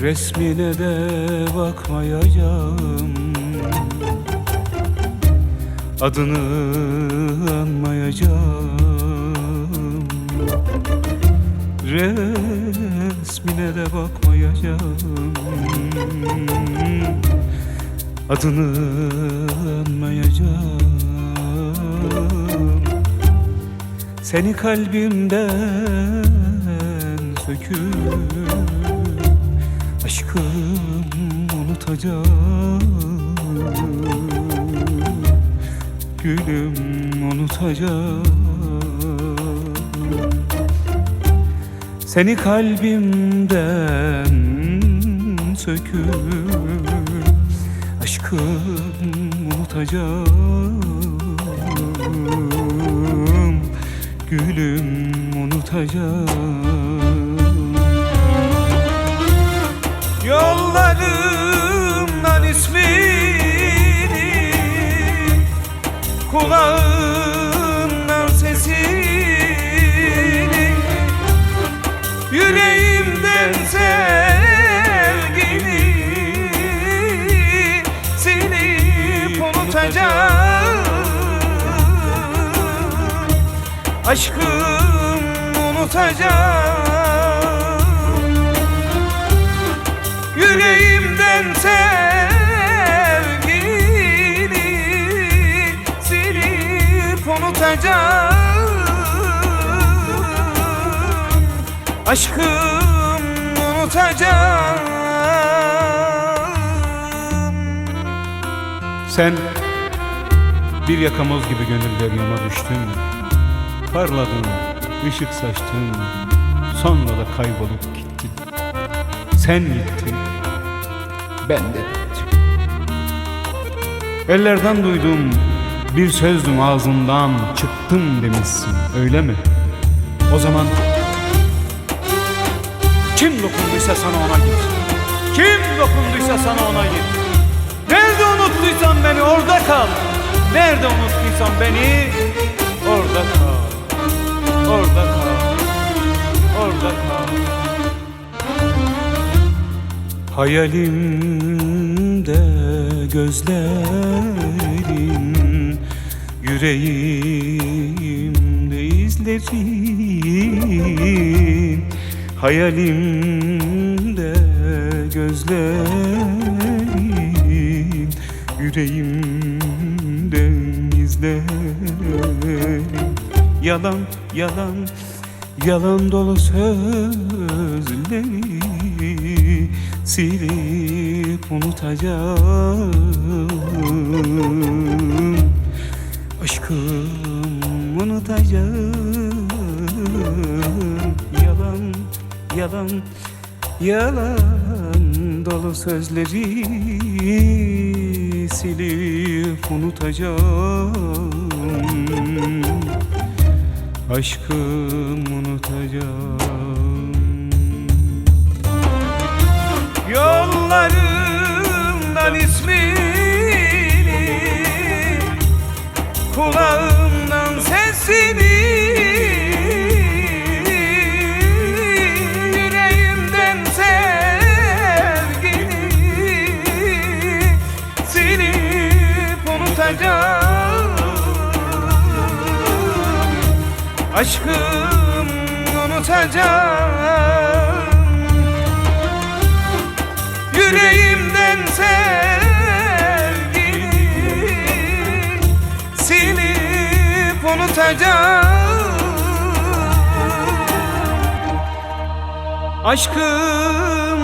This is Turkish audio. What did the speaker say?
resmine de bakmayacağım, adını anmayacağım. Resmine de bakmayacağım, adını anmayacağım. Seni kalbimden söküp aşkım unutacağım, gülüm unutacağım. Seni kalbimden söküp aşkım unutacağım, gülüm unutacağım. Yollarımdan ismini, kulağımdan sesini, yüreğimden sevgini silip unutacağım. Aşkım unutacağım. Yüreğimden sevgini silip unutacağım. Aşkım unutacağım. Sen bir yakamoz gibi gönül deryama düştün, parladın, ışık saçtın, sonra da kaybolup gittin. Sen gittin, ben de gittim. Ellerden duydum, bir sözdüm ağzından, çıktım demişsin, öyle mi? O zaman kim dokunduysa sana ona git. Kim dokunduysa sana ona git. Nerede unuttuysan beni orada kal. Nerede unuttuysan beni orada kal. Orada kal. Orada kal. Hayalimde gözlerin, yüreğimde izlerin. Hayalimde gözlerin, yüreğimde izlerin. Yalan, yalan, yalan dolu sözleri silip unutacağım. Aşkım unutacağım. Yalan, yalan, yalan dolu sözleri silip unutacağım. Aşkım unutacağım. Yollarımdan ismini, kulağımdan sesini, yüreğimden sevgini silip unutacağım. Aşkım unutacağım. Yüreğimden sevgini silip unutacağım. Aşkım